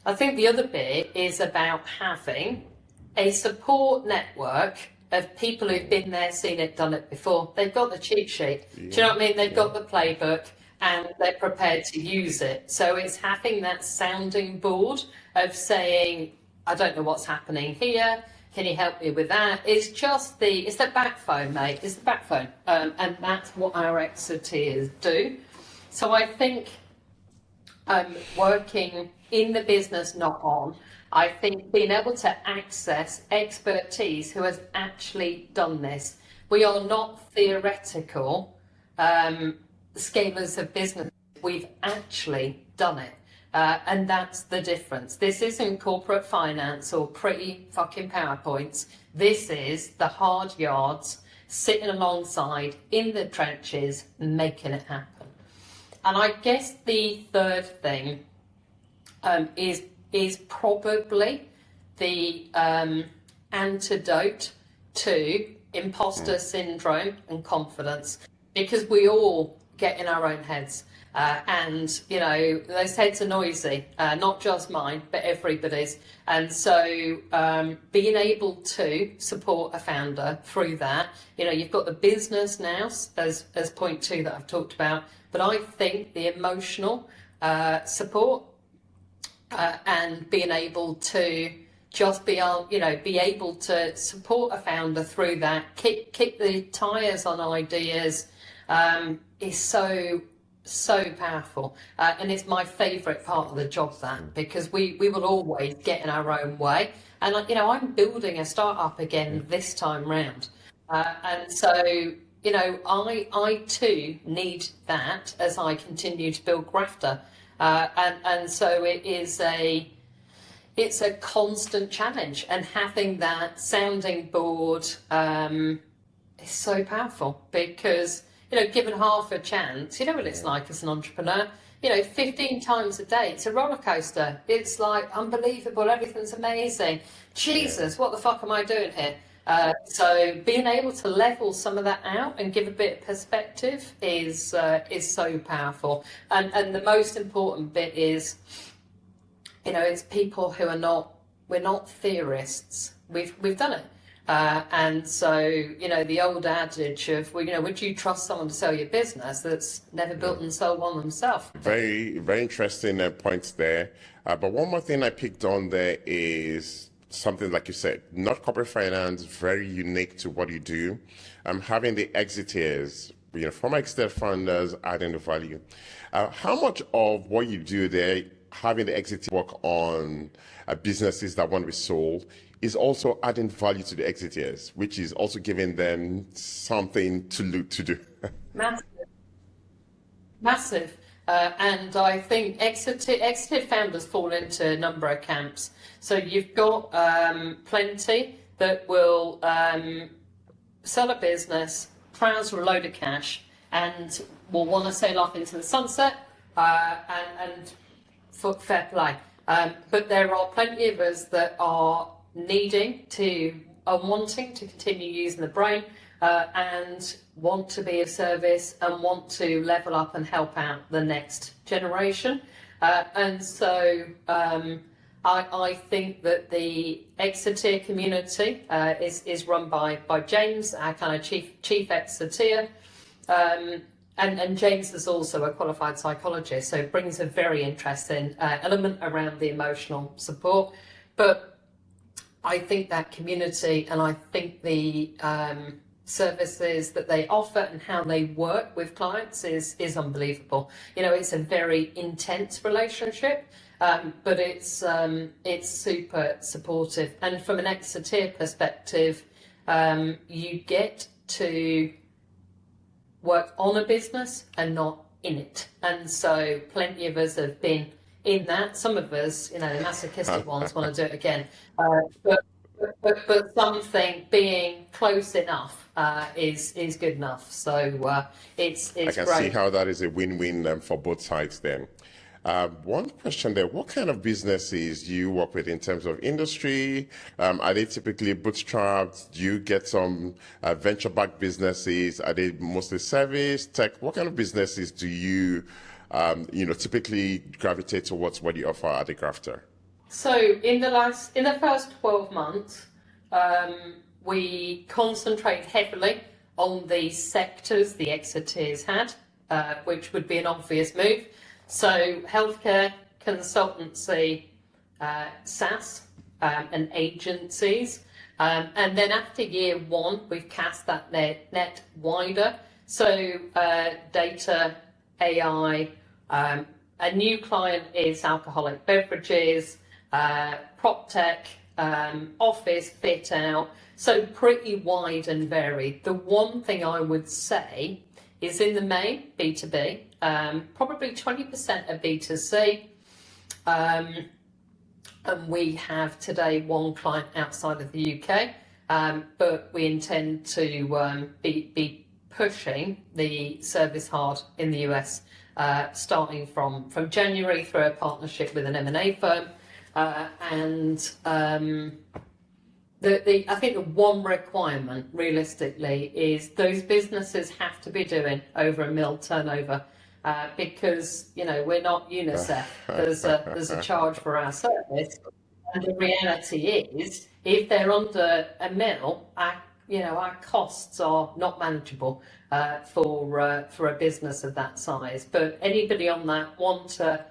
I think the other bit is about having a support network of people who've been there, seen it, done it before. They've got the cheat sheet. Yeah. Do you know what I mean? They've got the playbook and they're prepared to use it. So it's having that sounding board of saying, I don't know what's happening here. Can you help me with that? It's just it's the backbone, mate. It's the backbone. And that's what our exiteers do. So I think working in the business, not on. I think being able to access expertise who has actually done this. We are not theoretical scalers of business. We've actually done it. And that's the difference. This isn't corporate finance or pretty fucking PowerPoints. This is the hard yards, sitting alongside in the trenches, making it happen. And I guess the third thing is probably the antidote to imposter syndrome and confidence, because we all get in our own heads. And, those heads are noisy, not just mine, but everybody's. And so being able to support a founder through that, you've got the business now as point 2 that I've talked about, but I think the emotional support and being able to just be able to support a founder through that, kick the tires on ideas is so powerful, and it's my favourite part of the job, that, because we will always get in our own way. And I'm building a startup again this time round, and so I too need that as I continue to build Grafter, and so it's a constant challenge, and having that sounding board is so powerful because, you know, given half a chance, you know what it's like as an entrepreneur. You know, 15 times a day, it's a roller coaster. It's like unbelievable, everything's amazing. Jesus, what the fuck am I doing here? So being able to level some of that out and give a bit of perspective is so powerful. And the most important bit is, you know, it's people who are not, we're not theorists. We've done it. And so, you know, the old adage of, well, you know, would you trust someone to sell your business that's never built and sold one themselves? Very, very interesting points there. But one more thing I picked on there is something like you said, not corporate finance, very unique to what you do. Having the exiteers, you know, former exit founders adding the value. How much of what you do there, having the exit work on businesses that want to be sold, is also adding value to the exiteers, which is also giving them something to do. Massive. Massive. And I think exited founders fall into a number of camps. So you've got plenty that will sell a business, trouser a load of cash, and will want to sail off into the sunset and for fair play. But there are plenty of us that are wanting to continue using the brain and want to be of service and want to level up and help out the next generation. And so I think that the Exiteer community is run by James, our kind of chief Exiteer. And James is also a qualified psychologist, so brings a very interesting element around the emotional support. But I think that community, and I think the services that they offer and how they work with clients is unbelievable. You know, it's a very intense relationship, but it's super supportive. And from an Exiteer perspective, you get to work on a business and not in it. And so plenty of us have been in that. Some of us, you know, the masochistic ones want to do it again. But something being close enough is good enough. So it's I can great. see how that is a win-win for both sides then. One question there, what kind of businesses do you work with in terms of industry? Are they typically bootstrapped? Do you get some venture-backed businesses? Are they mostly service, tech? What kind of businesses do you typically gravitate towards what you offer at The Grafter? So in the first 12 months, we concentrate heavily on the sectors the Exiteers had, which would be an obvious move. So healthcare, consultancy, SaaS, and agencies. And then after year one, we've cast that net wider. So data, AI, a new client is alcoholic beverages, prop tech, office fit out, so pretty wide and varied. The one thing I would say is in the main B2B, probably 20% of B2C, and we have today one client outside of the UK, but we intend to be pushing the service hard in the US, starting from January through a partnership with an M&A firm. I think the one requirement realistically is those businesses have to be doing over $1 million turnover, because, you know, we're not UNICEF. There's a charge for our service, and the reality is if they're under $1 million, our costs are not manageable for a business of that size. But anybody on that 1 to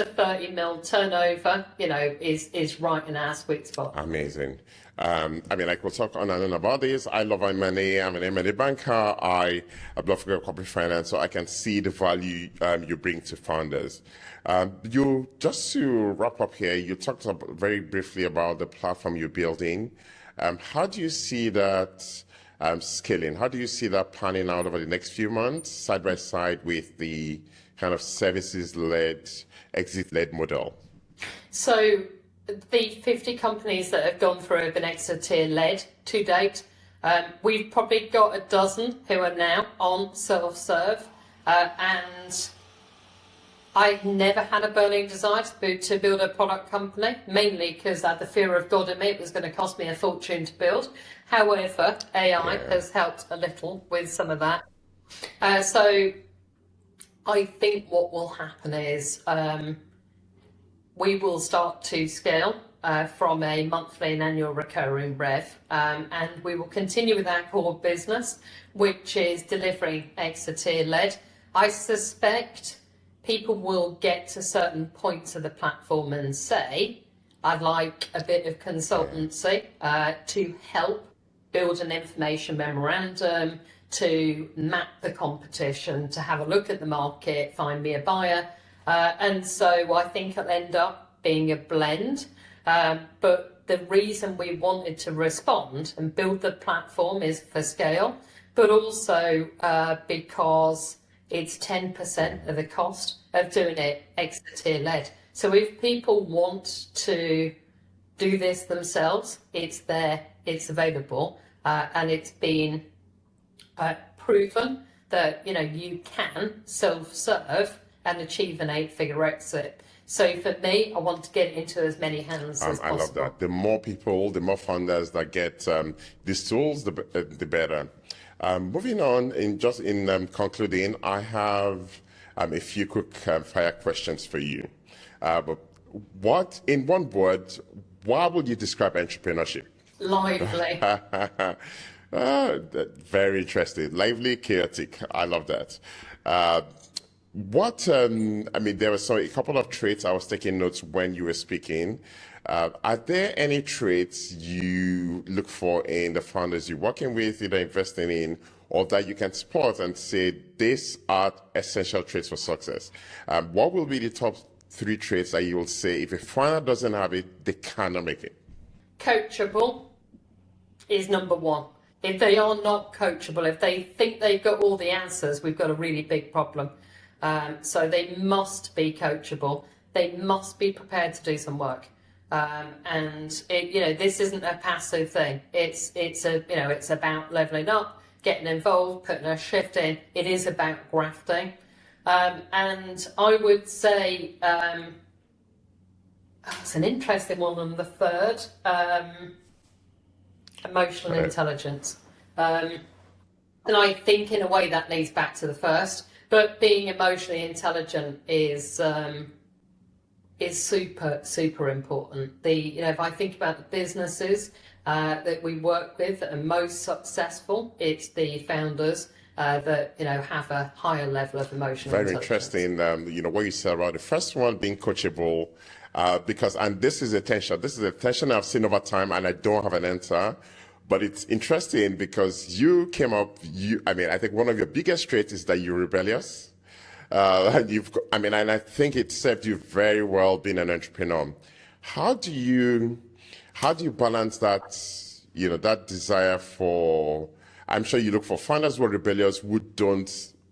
30 mil turnover, you know, is right in our sweet spot. Amazing. We'll talk on and on about this. I love M&A. I'm an M&A banker. I love corporate finance, so I can see the value you bring to founders. Just to wrap up here, you talked very briefly about the platform you're building. How do you see that scaling? How do you see that panning out over the next few months, side by side with the kind of services-led, exit-led model? So the 50 companies that have gone through have been Exiteer-led to date. We've probably got a dozen who are now on self-serve, and I never had a burning desire to build a product company, mainly because I had the fear of God in me. It was going to cost me a fortune to build. However, AI has helped a little with some of that. So I think what will happen is we will start to scale from a monthly and annual recurring rev, and we will continue with our core business, which is delivering exit-led. I suspect people will get to certain points of the platform and say, I'd like a bit of consultancy to help build an information memorandum, to map the competition, to have a look at the market, find me a buyer. And so I think it'll end up being a blend. But the reason we wanted to respond and build the platform is for scale, but also because it's 10% of the cost of doing it exit-led. So if people want to do this themselves, it's there, it's available, and it's been proven that you can self-serve and achieve an 8-figure exit. So for me, I want to get it into as many hands as possible. I love that. The more people, the more founders that get these tools, the better. Moving on, in concluding, I have a few quick fire questions for you. But in one word, why would you describe entrepreneurship? Lively. Very interesting. Lively, chaotic. I love that. There were a couple of traits I was taking notes when you were speaking. Are there any traits you look for in the founders you're working with, either investing in, or that you can spot and say, these are essential traits for success? What will be the top 3 traits that you will say, if a founder doesn't have it, they cannot make it? Coachable is number 1. If they are not coachable, if they think they've got all the answers, we've got a really big problem. So they must be coachable. They must be prepared to do some work. And this isn't a passive thing. It's about leveling up, getting involved, putting a shift in. It is about grafting. And I would say it's an interesting one on the third. Emotional intelligence. And I think in a way that leads back to the first, but being emotionally intelligent is super, super important. If I think about the businesses that we work with that are most successful, it's the founders that have a higher level of emotional intelligence. Very interesting. What you said about the first one being coachable, and this is a tension I've seen over time, and I don't have an answer. But it's interesting because you came up. I think one of your biggest traits is that you're rebellious. And I think it served you very well being an entrepreneur. How do you balance that? That desire for. I'm sure you look for founders who are rebellious, who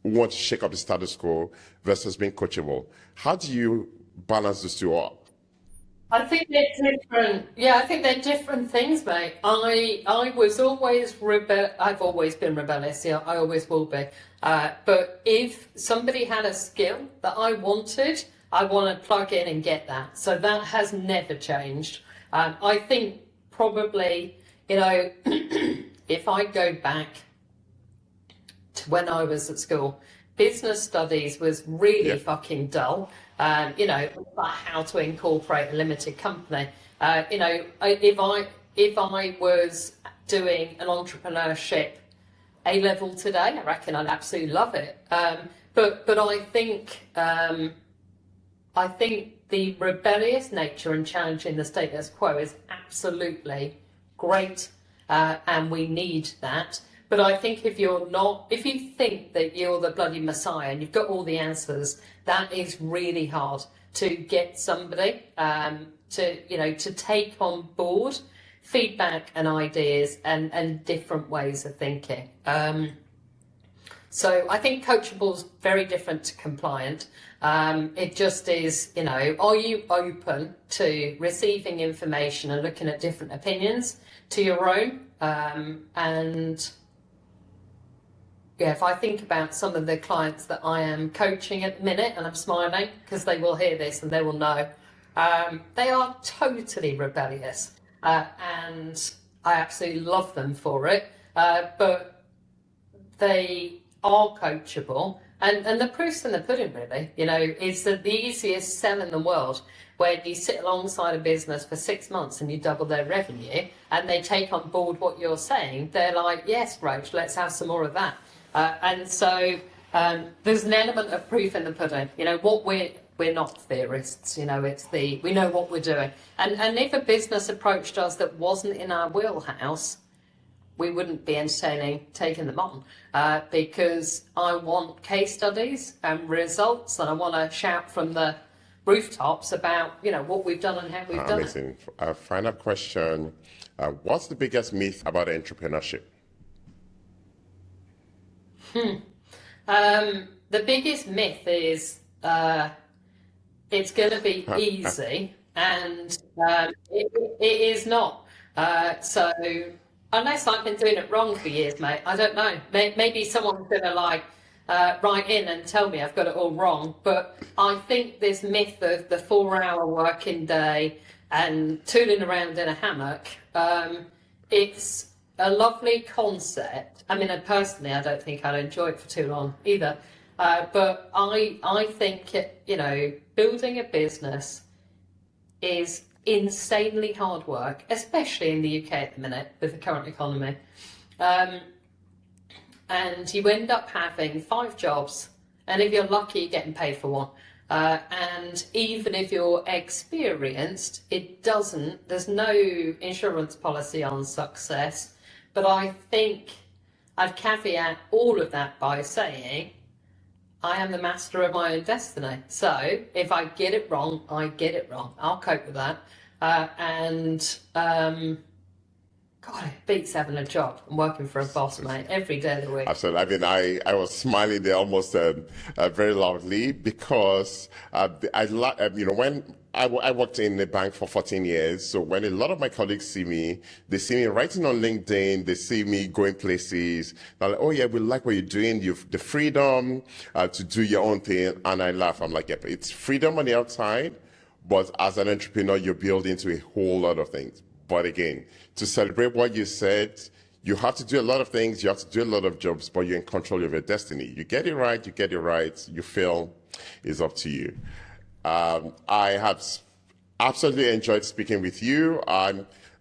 want to shake up the status quo, versus being coachable. How do you balance those two up? I think they're different. Yeah, I think they're different things, mate. I was always I've always been rebellious. Yeah, I always will be. But if somebody had a skill that I wanted, I want to plug in and get that. So that has never changed. I think probably, if I go back to when I was at school, business studies was really fucking dull. About how to incorporate a limited company. If I was doing an entrepreneurship A-level today, I reckon I'd absolutely love it. But I think the rebellious nature and challenging the status quo is absolutely great, and we need that. But I think if you think that you're the bloody messiah and you've got all the answers, that is really hard to get somebody to take on board feedback and ideas and different ways of thinking. So I think coachable is very different to compliant. It just is, are you open to receiving information and looking at different opinions to your own? And yeah, if I think about some of the clients that I am coaching at the minute, and I'm smiling because they will hear this and they will know, they are totally rebellious, and I absolutely love them for it. But they are coachable, and the proof's in the pudding, really. You know, it's the easiest sell in the world when you sit alongside a business for 6 months and you double their revenue, and they take on board what you're saying. They're like, yes, Roach, let's have some more of that. And so there's an element of proof in the pudding. You know, what we're not theorists. You know, we know what we're doing. And if a business approached us that wasn't in our wheelhouse, we wouldn't be entertaining taking them on, because I want case studies and results, and I want to shout from the rooftops about, you know, what we've done and how we've done Amazing. Final question. What's the biggest myth about entrepreneurship? The biggest myth is it's going to be easy, and it is not. So unless I've been doing it wrong for years, mate, I don't know. Maybe someone's going to write in and tell me I've got it all wrong. But I think this myth of the 4-hour working day and tooling around in a hammock, it's a lovely concept. I mean, personally, I don't think I'd enjoy it for too long either. But I think, you know, building a business is insanely hard work, especially in the UK at the minute with the current economy. And you end up having 5 jobs, and if you're lucky, you're getting paid for one. And even if you're experienced, there's no insurance policy on success. But I think I'd caveat all of that by saying, I am the master of my own destiny. So if I get it wrong, I get it wrong. I'll cope with that. God, it beats having a job and working for a boss, mate, every day of the week. Absolutely. I mean, I was smiling there almost very loudly because when I worked in the bank for 14 years. So when a lot of my colleagues see me, they see me writing on LinkedIn, they see me going places. They're like, oh yeah, we like what you're doing. You've the freedom to do your own thing. And I laugh. I'm like, yeah, but it's freedom on the outside, but as an entrepreneur, you're built into a whole lot of things. But again, to celebrate what you said, you have to do a lot of things, you have to do a lot of jobs, but you're in control of your destiny. You get it right, you fail, it's up to you. I have absolutely enjoyed speaking with you.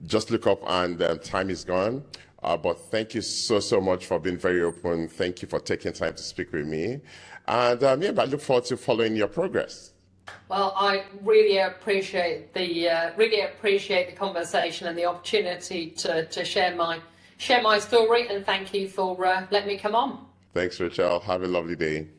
Just look up and time is gone. But thank you so much for being very open. Thank you for taking time to speak with me. And I look forward to following your progress. Well, I really appreciate the conversation and the opportunity to share my story, and thank you for letting me come on. Thanks, Rachel. Have a lovely day.